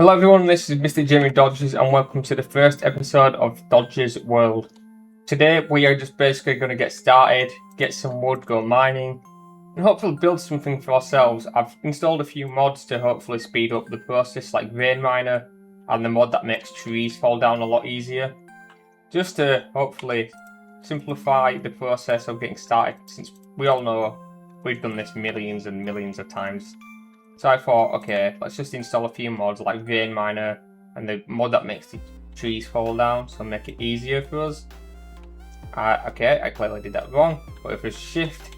Hello everyone, this is MrJamieDodgers and welcome to the first episode of Dodgers World. Today we are just basically going to get started, get some wood, go mining, and hopefully build something for ourselves. I've installed a few mods to hopefully speed up the process, like Vein Miner and the mod that makes trees fall down a lot easier, just to hopefully simplify the process of getting started, since we all know we've done this millions and millions of times. So I thought, okay, let's just install a few mods like Vein Miner and the mod that makes the trees fall down, so make it easier for us. Okay, I clearly did that wrong, but if we shift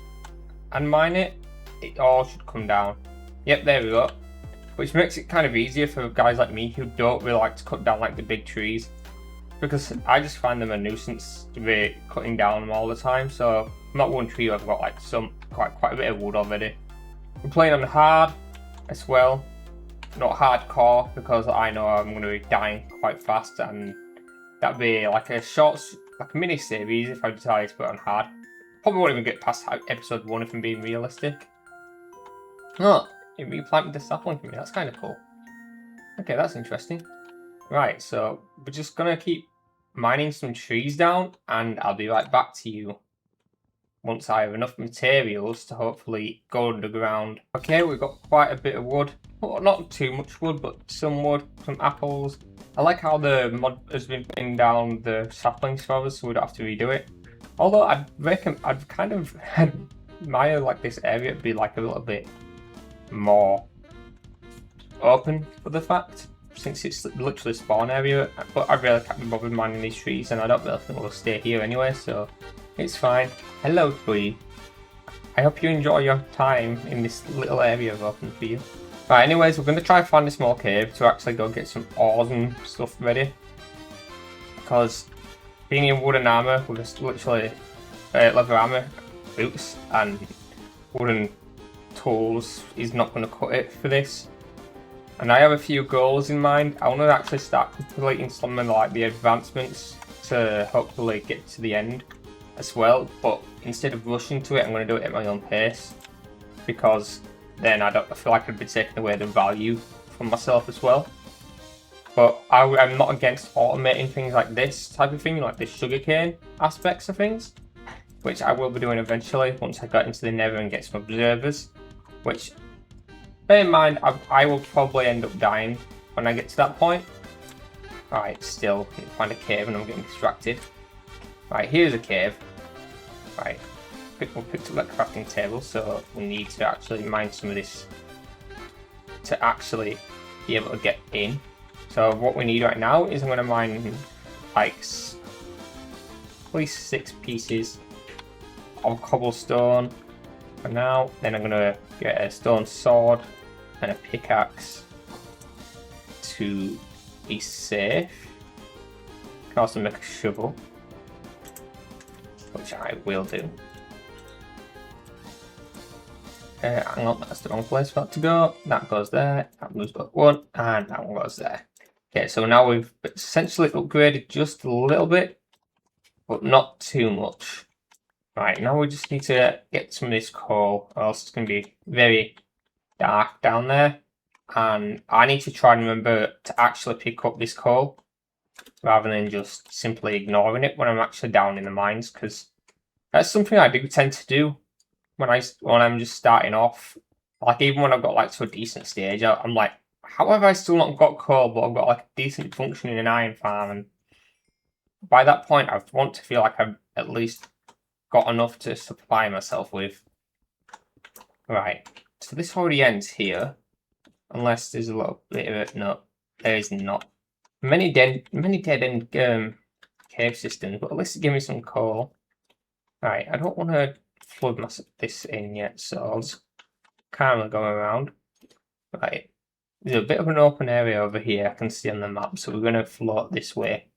and mine it, it all should come down. Yep, there we go. Which makes it kind of easier for guys like me who don't really like to cut down like the big trees, because I just find them a nuisance to be cutting down them all the time. So not one tree, I've got like quite a bit of wood already. We're playing on hard as well, not hardcore, because I know I'm going to be dying quite fast, and that'd be like a mini series if I decided to put it on hard. Probably won't even get past episode 1 if I'm being realistic. Oh, it replanted the sapling for me, that's kind of cool. Okay, that's interesting. Right, so we're just going to keep mining some trees down, and I'll be right back to you once I have enough materials to hopefully go underground. Okay, we've got quite a bit of wood. Well, not too much wood, but some wood, some apples. I like how the mod has been putting down the saplings for us, so we don't have to redo it. Although I'd kind of admire like this area to be like a little bit more open for the fact, since it's literally a spawn area. But I really can't be bothered mining these trees, and I don't really think we'll stay here anyway, so it's fine. Hello, tree. I hope you enjoy your time in this little area I've opened for you. Right, anyways, we're going to try and find a small cave to actually go get some ores and stuff ready. Because being in wooden armor with just literally leather armor, boots, and wooden tools is not going to cut it for this. And I have a few goals in mind. I want to actually start completing some of like the advancements to hopefully get to the end as well, but instead of rushing to it, I'm going to do it at my own pace, because then I feel like I'd be taking away the value from myself as well. But I'm not against automating things like this type of thing, like the sugarcane aspects of things, which I will be doing eventually once I get into the Nether and get some observers, which, bear in mind, I will probably end up dying when I get to that point. Alright, still, I need to find a cave and I'm getting distracted. Right, here's a cave. Right, we picked up that crafting table, so we need to actually mine some of this to actually be able to get in. So what we need right now is I'm going to mine like at least 6 pieces of cobblestone for now. Then I'm going to get a stone sword and a pickaxe to be safe. I can also make a shovel, which I will do. Hang on, that's the wrong place for that to go. That goes there, that moves up 1, and that one goes there. Okay, so now we've essentially upgraded just a little bit, but not too much. Right, now we just need to get some of this coal, or else it's going to be very dark down there. And I need to try and remember to actually pick up this coal, rather than just simply ignoring it when I'm actually down in the mines, because that's something I do tend to do when I'm just starting off. Like, even when I've got like to a decent stage, I'm like, how have I still not got coal, but I've got like a decent functioning iron farm? And by that point, I want to feel like I've at least got enough to supply myself with. Right, so this already ends here, unless there's a little bit of it. No, there is not. Many dead end cave systems, but at least give me some coal. Right, I don't want to flood this in yet, so I'll just calmly go around. Right, there's a bit of an open area over here I can see on the map, so we're going to float this way.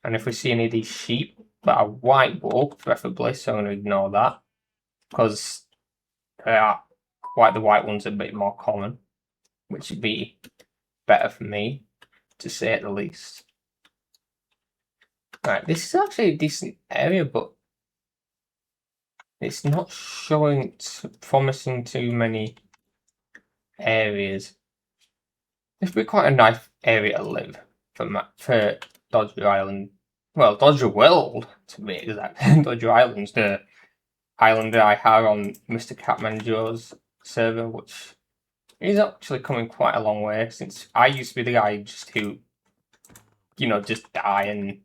And if we see any of these sheep that are white wool, preferably, so I'm going to ignore that, because the white ones are a bit more common, which would be better for me, to say at the least. Right, this is actually a decent area, but it's not showing promising too many areas. This would be quite a nice area to live for Dodger Island. Well, Dodger World, to be exact. Dodger Island's the island that I have on Mr. Catmanjo's server, which is actually coming quite a long way since I used to be the guy just who, just die and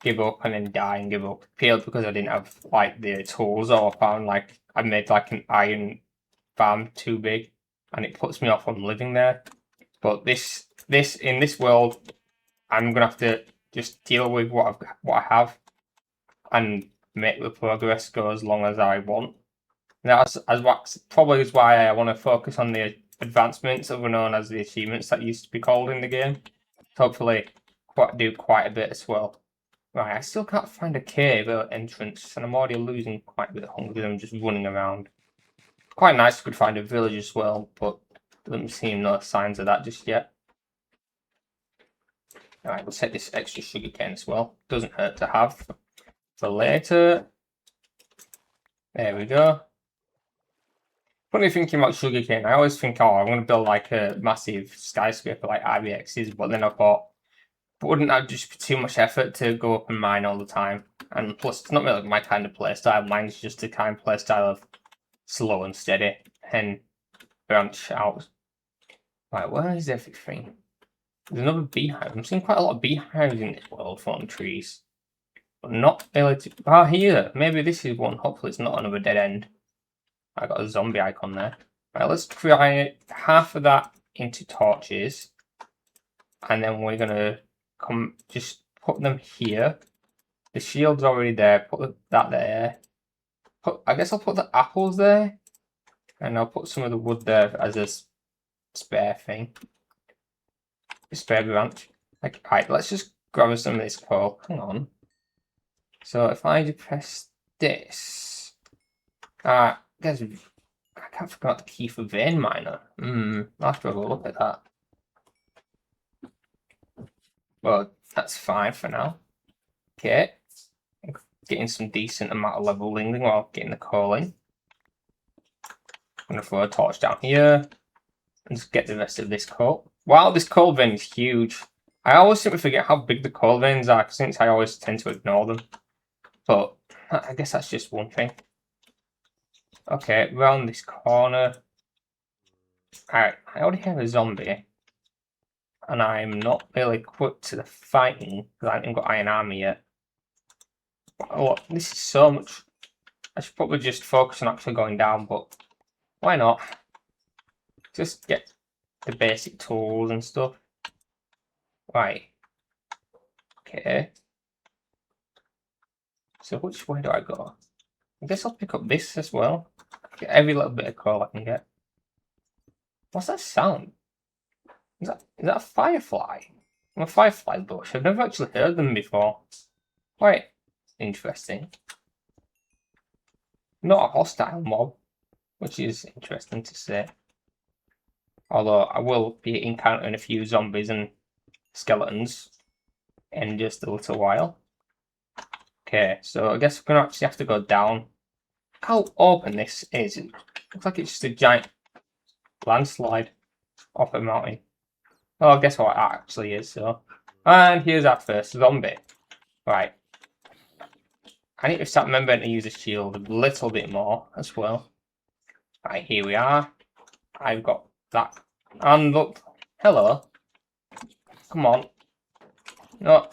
give up and then die and give up. Purely because I didn't have like the tools, or found like I made like an iron farm too big and it puts me off from living there. But in this world, I'm gonna have to just deal with what I have and make the progress go as long as I want. That's probably is why I want to focus on the advancements, other known as the achievements that used to be called in the game. Hopefully, do quite a bit as well. Right, I still can't find a cave or entrance, and I'm already losing quite a bit of hunger because I'm just running around. Quite nice if we could find a village as well, but doesn't seem no signs of that just yet. Alright, let's take this extra sugarcane as well. Doesn't hurt to have for later. There we go. Funny thinking about sugarcane, I always think, oh, I'm going to build like a massive skyscraper like IBX's, but then I thought, wouldn't that just be too much effort to go up and mine all the time? And plus, it's not really my kind of playstyle. Mine's just the kind of playstyle of slow and steady and branch out. Right, where is everything? There's another beehive. I'm seeing quite a lot of beehives in this world from trees. But not really. Here. Maybe this is one. Hopefully it's not another dead end. I got a zombie icon there. Right, let's try half of that into torches. And then we're going to just put them here. The shield's already there. Put that there. I guess I'll put the apples there. And I'll put some of the wood there as a spare thing. A spare branch. Right, let's just grab some of this coal. Hang on. So if I depress this, guys, I can't forget the key for vein miner. I'll have to have a look at that. Well, that's fine for now. Okay, getting some decent amount of leveling while getting the coal in. I'm gonna throw a torch down here and just get the rest of this coal. Wow, this coal vein is huge. I always seem to forget how big the coal veins are since I always tend to ignore them. But I guess that's just one thing. Okay, around this corner. Alright, I already have a zombie. And I'm not really equipped to the fighting because I haven't got iron armor yet. Oh, this is so much. I should probably just focus on actually going down, but why not? Just get the basic tools and stuff. Right. Okay. So which way do I go? I guess I'll pick up this as well. Get every little bit of coal I can get. What's that sound? Is that a firefly? A firefly bush. I've never actually heard them before. Quite interesting. Not a hostile mob, which is interesting to say. Although I will be encountering a few zombies and skeletons in just a little while. Okay, so I guess we're gonna actually have to go down. How open this is. It looks like it's just a giant landslide off a mountain. Well, I guess what it actually is, so. And here's our first zombie. Right. I need to start remembering to use a shield a little bit more as well. Right, here we are. I've got that. And look, hello. Come on. No.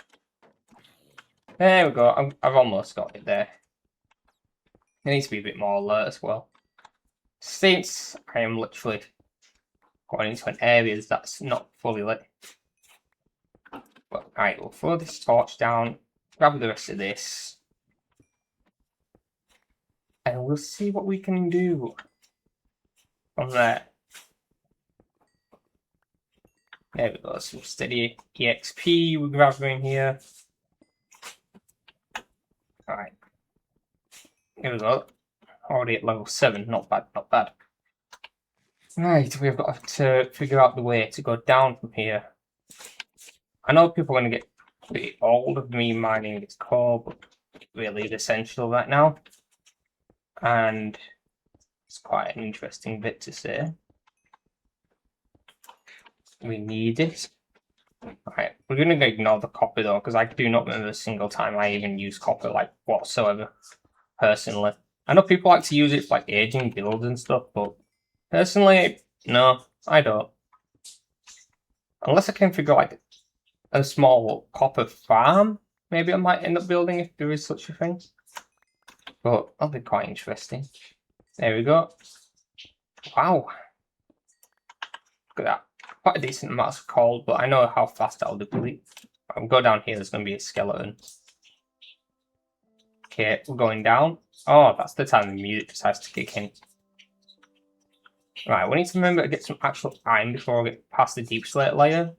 There we go. I've almost got it there. It needs to be a bit more alert as well. Since I am literally going into an area that's not fully lit. But right, we'll throw this torch down, grab the rest of this, and we'll see what we can do from there. There we go, some steady EXP we're grabbing here. Alright. Here we go. Already at level 7, not bad, not bad. Right, we've got to figure out the way to go down from here. I know people are going to get pretty old of me mining this coal, but really it's essential right now. And it's quite an interesting bit to say. we need it. Right, we're going to ignore the copper though, because I do not remember a single time I even use copper, like, whatsoever, personally. I know people like to use it for, like, aging builds and stuff, but personally, no, I don't. Unless I can figure out, like, a small copper farm, maybe I might end up building if there is such a thing. But that'll be quite interesting. There we go. Wow. Look at that. Quite a decent amount of coal, but I know how fast I'll deplete. I'll go down here, there's going to be a skeleton. Okay, we're going down. Oh, that's the time the music decides to kick in. Right, we need to remember to get some actual iron before we get past the deep slate layer.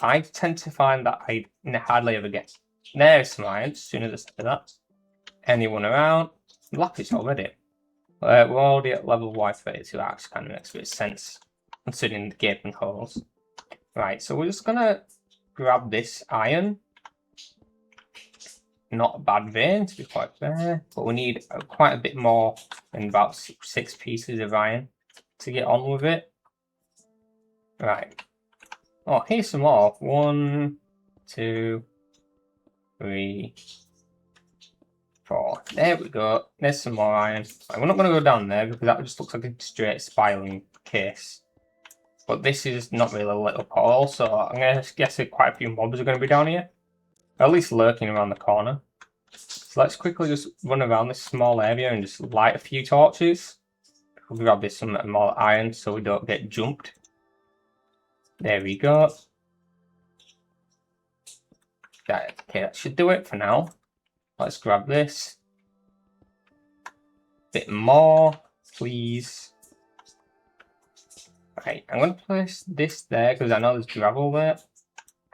I tend to find that I hardly ever get. There's some iron, as soon as I say that. Anyone around? Lapis already. We're already at level Y32, that actually kind of makes a bit of sense, considering the gaping holes. Right, so we're just gonna grab this iron. Not a bad vein, to be quite fair, but we need quite a bit more than about 6 pieces of iron to get on with it. Right. Oh, here's some more. 1, 2, 3, 4. There we go. There's some more iron. Right, we're not going to go down there because that just looks like a straight spiraling case. But this is not really lit up at all, so I'm going to guess that quite a few mobs are going to be down here. At least lurking around the corner. So let's quickly just run around this small area and just light a few torches. We'll grab this some more iron so we don't get jumped. There we go. Okay, that should do it for now. Let's grab this. Bit more, please. Right, I'm going to place this there because I know there's gravel there.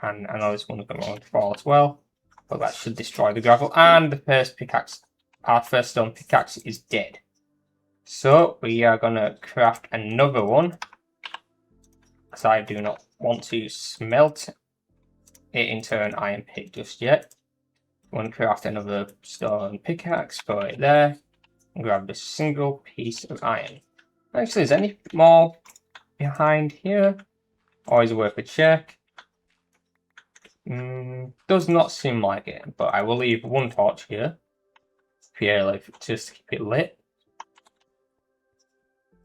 And I know this one's going to fall as well. But that should destroy the gravel. And the first pickaxe, our first stone pickaxe is dead. So we are going to craft another one. Because I do not want to smelt it into an iron pick just yet. I'm going to craft another stone pickaxe, put it there. And grab this single piece of iron. Actually, is any more behind here? Always worth a check. Does not seem like it, but I will leave one torch here. Purely just to keep it lit.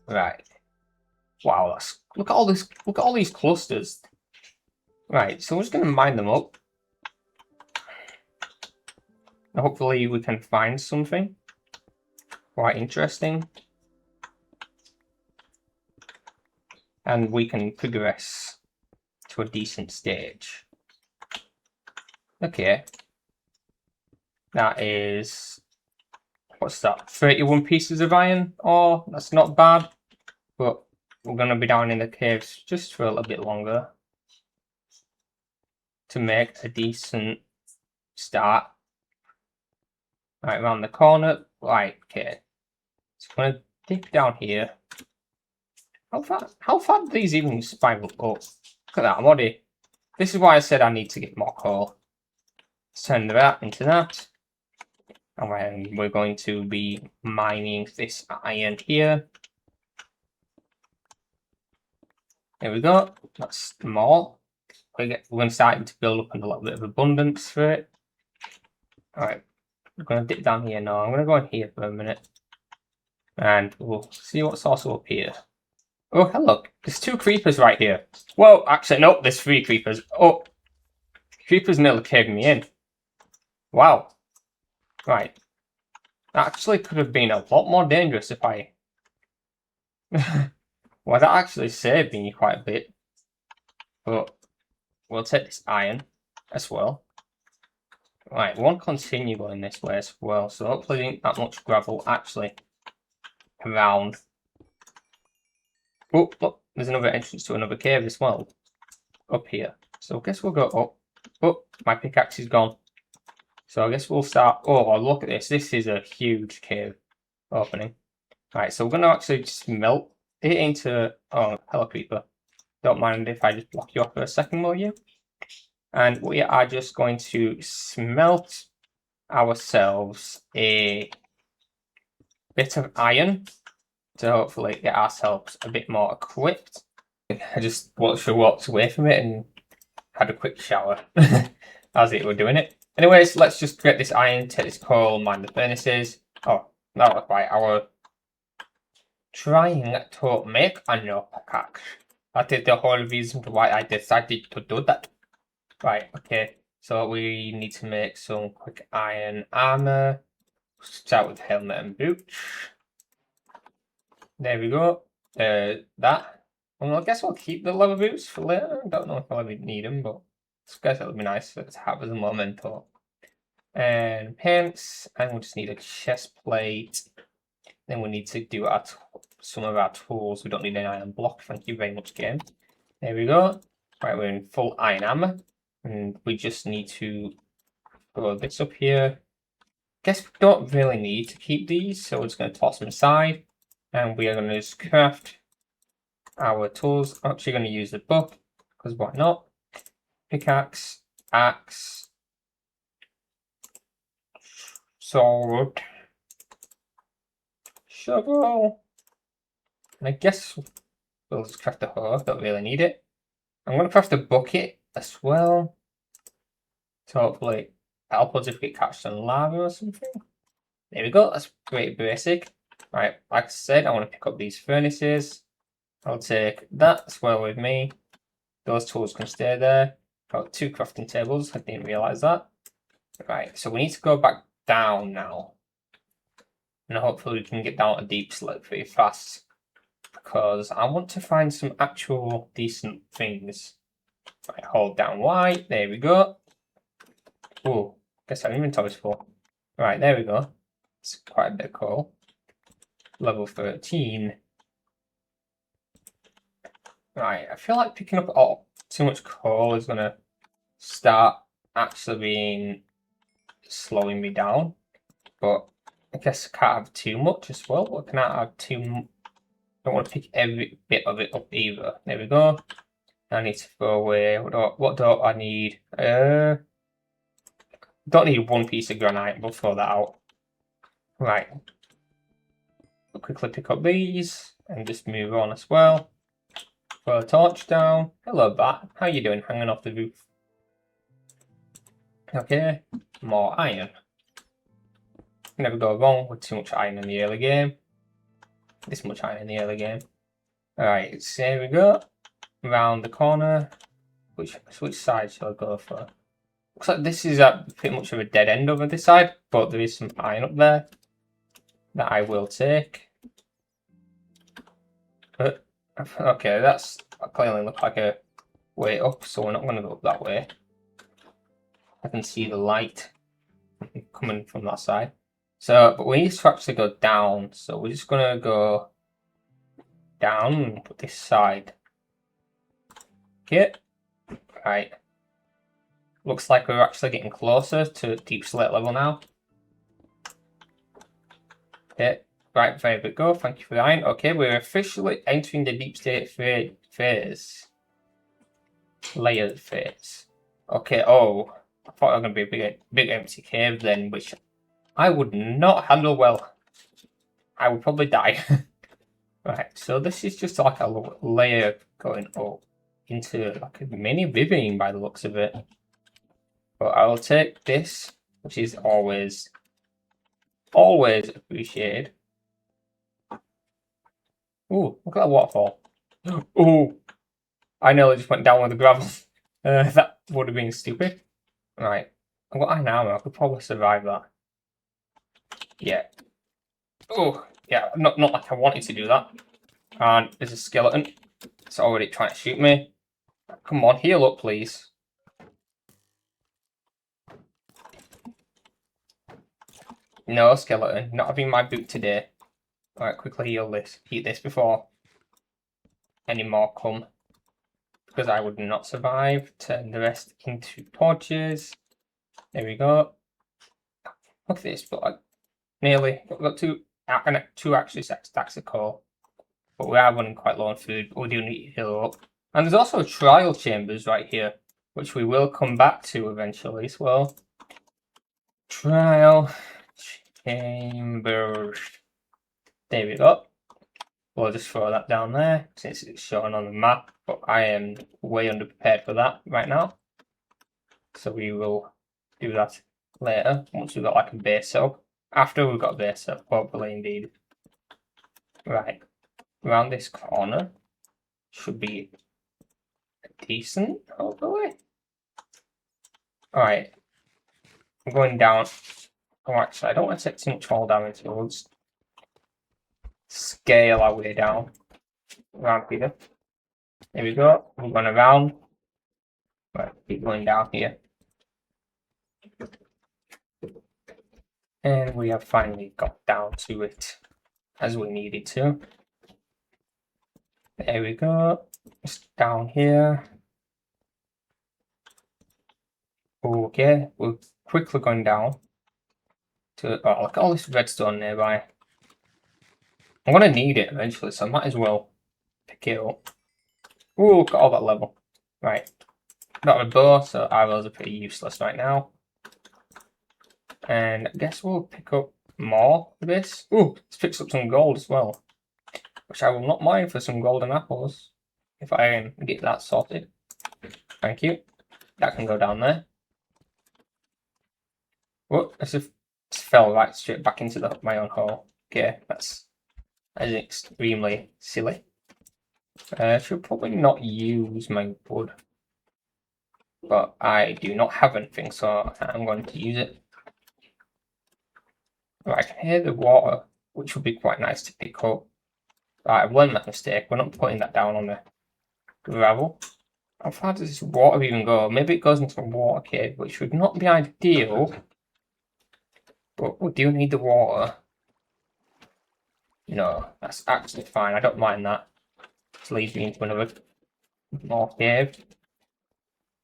Right. Wow, look at all this. Look at all these clusters. Right, so we're just gonna mine them up. Hopefully we can find something quite interesting. And we can progress to a decent stage. Okay. That is, what's that? 31 pieces of iron. Oh, that's not bad. But we're going to be down in the caves just for a little bit longer to make a decent start. Right, around the corner. Right, okay. So I'm going to dip down here. How far do these even spiral up? Look at that, I'm already... This is why I said I need to get more coal. Let's turn that into that. And then we're going to be mining this iron here. There we go. That's more. We're going to start to build up a little bit of abundance for it. Alright. I'm going to dip down here now. I'm going to go in here for a minute. And we'll see what's also up here. Oh, hello. There's 2 creepers right here. Well, actually, no, there's 3 creepers. Oh, creepers nearly caved me in. Wow. Right. That actually could have been a lot more dangerous if I... Well, that actually saved me quite a bit. But we'll take this iron as well. Right, we won't continue going this way as well, so hopefully there ain't that much gravel actually around. Oh, look, there's another entrance to another cave as well. Up here. So I guess we'll go up. Oh, my pickaxe is gone. So I guess we'll start... Oh, look at this. This is a huge cave opening. Right, so we're going to actually just melt it into... Oh, hello, creeper. Don't mind if I just block you off for a second, will you? And we are just going to smelt ourselves a bit of iron to hopefully get ourselves a bit more equipped. I just walked away from it and had a quick shower as it were doing it. Anyways, let's just get this iron, take this coal, mine the furnaces. Oh, that was right. Our trying to make a new pickaxe. That is the whole reason why I decided to do that. Right, okay. So we need to make some quick iron armor. Start with helmet and boots. There we go. That. Well, I guess we'll keep the leather boots for later. I don't know if I'll ever need them, but I guess it'll be nice to have as a memento. And pants, and we'll just need a chest plate. Then we need to do some of our tools. We don't need an iron block. Thank you very much, game. There we go. Right, we're in full iron armor, and we just need to throw this up here. Guess we don't really need to keep these, so we're just going to toss them aside, and we are going to just craft our tools. I'm actually going to use the book, because why not? Pickaxe, axe, sword, shovel, and I guess we'll just craft the hoe. Don't really need it. I'm going to craft a bucket as well, so hopefully help us if we catch some lava or something. There we go. That's pretty basic. Right, like I said, I want to pick up these furnaces. I'll take that as well with me. Those tools can stay there. Got 2 crafting tables. I didn't realize that. Right, so we need to go back down now. And hopefully we can get down a deep slope pretty fast. Because I want to find some actual decent things. Right, hold down Y. There we go. Oh, guess our inventory's full. Right, there we go. It's quite a bit of coal. Level 13. Right, I feel like picking up too much coal is going to start actually slowing me down. But I guess I can't have too much as well. I cannot have too much. Don't want to pick every bit of it up either. There we go. I need to throw away. What do I need? Don't need 1 piece of granite. We'll throw that out. Right. We'll quickly pick up these and just move on as well. Throw a torch down. Hello, bat. How you doing? Hanging off the roof. Okay. More iron. Never go wrong with too much iron in the early game. This much iron in the early game. Alright, so here we go. Round the corner. Which side shall I go for? Looks like this is pretty much of a dead end over this side, but there is some iron up there that I will take. But okay, that's clearly look like a way up, so we're not going to go up that way. I can see the light coming from that side. So, but we need to actually go down, so we're just going to go down this side. Okay, right. Looks like we're actually getting closer to deep slate level now. Okay, right, very good go. Thank you for the iron. Okay, we're officially entering the deep state phase. Layered phase. Okay, oh, I thought it was going to be a big empty cave then, which I would not handle well. I would probably die. Right, so this is just like a layer going up into like a mini ravine by the looks of it. But I will take this, which is always appreciated. Ooh, look at that waterfall. Ooh, I nearly just went down with the gravel. That would have been stupid. Right, I've got iron armor. I could probably survive that. Yeah. Oh, yeah, not like I wanted to do that. And there's a skeleton. It's already trying to shoot me. Come on, heal up, please. No, skeleton. Not having my boot today. Alright, quickly heal this. Eat this before any more come. Because I would not survive. Turn the rest into torches. There we go. Look at this, but nearly. We've got two actually stacks of coal. But we are running quite low on food. But we do need to heal up. And there's also trial chambers right here, which we will come back to eventually as well. Trial chambers. There we go. we'll just throw that down there since it's shown on the map, but I am way underprepared for that right now. So we will do that later once we've got like a base up. After we've got a base up, hopefully indeed. Right, around this corner should be decent, hopefully. Alright, I'm going down. Oh, actually, I don't want to take too much fall damage, so we'll just scale our way down around here. There we go. We're going around. Right, keep going down here. And we have finally got down to it as we needed to. There we go. Just down here. Okay, we're quickly going down to. Oh, look at all this redstone nearby. I'm gonna need it eventually, so I might as well pick it up. Ooh, got all that level. Right. Got a bow, so arrows are pretty useless right now. And I guess we'll pick up more of this. Ooh, let's pick up some gold as well. Which I will not mind for some golden apples. If I can get that sorted. Thank you. That can go down there. Whoa, as if it fell right straight back into my own hole. Okay, that's extremely silly. I should probably not use my wood. But I do not have anything, so I'm going to use it. Right, I can hear the water, which would be quite nice to pick up. Right, I've learned my mistake. We're not putting that down on the gravel. How far does this water even go? Maybe it goes into a water cave, which would not be ideal. But we do need the water. No, that's actually fine. I don't mind that. This leads me into another more cave.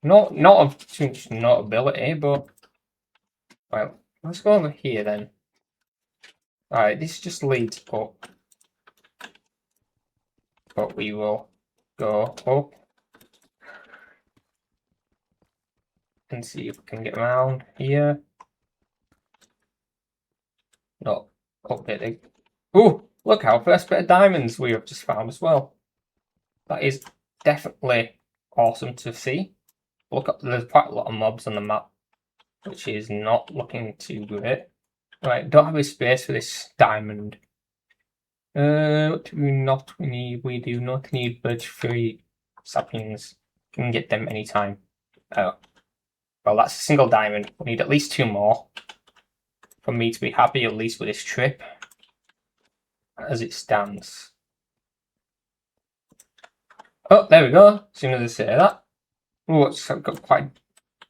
Not of too much notability, but well, let's go over here then. Alright, this just leads up. But we will go up and see if we can get around here. No, up there. Ooh, look, our first bit of diamonds we have just found as well. That is definitely awesome to see. Look up, there's quite a lot of mobs on the map, which is not looking too great. Right, don't have a space for this diamond. What do we not need? We do not need birch-free saplings. You can get them anytime. Oh, well, that's a single diamond. We need at least 2 more for me to be happy, at least with this trip, as it stands. Oh, there we go. As soon as I say that. Oh, it's got quite.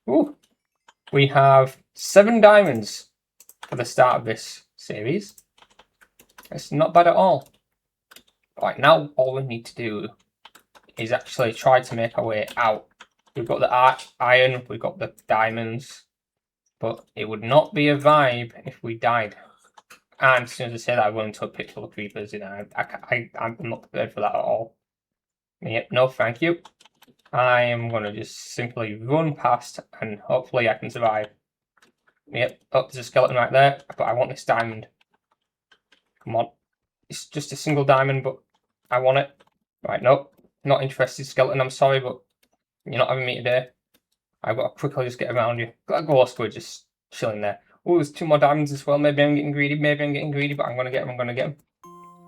Oh, we have 7 diamonds for the start of this series. It's not bad at all. Right, now all we need to do is actually try to make our way out. We've got the iron, we've got the diamonds, but it would not be a vibe if we died. And as soon as I say that, I'm willing to pick full of creepers. You know, I'm not prepared for that at all. Yep, no, thank you. I am going to just simply run past and hopefully I can survive. Yep, oh, there's a skeleton right there, but I want this diamond. Come on. It's just a single diamond, but I want it. Right, nope. Not interested, skeleton. I'm sorry, but you're not having me today. I've got to quickly just get around you. That glow squid just chilling there. Oh, there's 2 more diamonds as well. Maybe I'm getting greedy. Maybe I'm getting greedy, but I'm going to get them. I'm going to get them.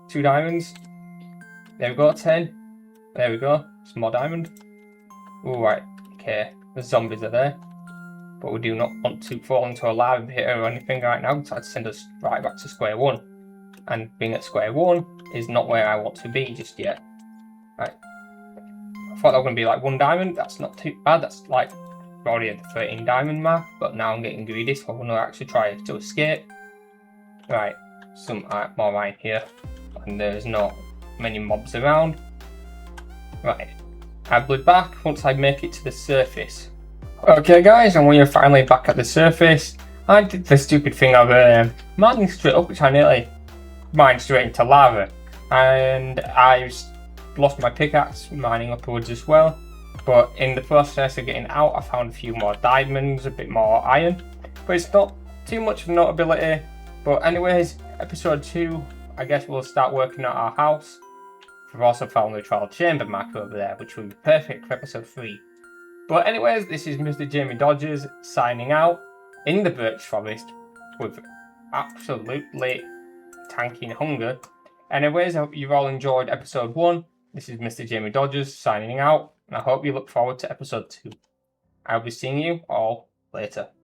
2 diamonds. There we go. 10. There we go. Some more diamond. Oh, right. Okay. The zombies are there. But we do not want to fall into a lava pit or anything right now. So I'd send us right back to square one. And being at square one is not where I want to be just yet. Right. I thought that was going to be like 1 diamond. That's not too bad. That's like already at the 13 diamond mark. But now I'm getting greedy, so I'm going to actually try to escape. Right. Some more iron here. And there's not many mobs around. Right. I'll be back once I make it to the surface. Okay guys, and we are finally back at the surface. I did the stupid thing of mining straight up, which I nearly mined straight into lava. And I lost my pickaxe mining upwards as well. But in the process of getting out, I found a few more diamonds, a bit more iron. But it's not too much of notability. But anyways, episode 2, I guess we'll start working at our house. We've also found the trial chamber map over there, which will be perfect for episode 3. But anyways, this is MrJamieDodgers signing out in the birch forest with absolutely tanking hunger. Anyways, I hope you've all enjoyed episode 1. This is MrJamieDodgers signing out, and I hope you look forward to episode 2. I'll be seeing you all later.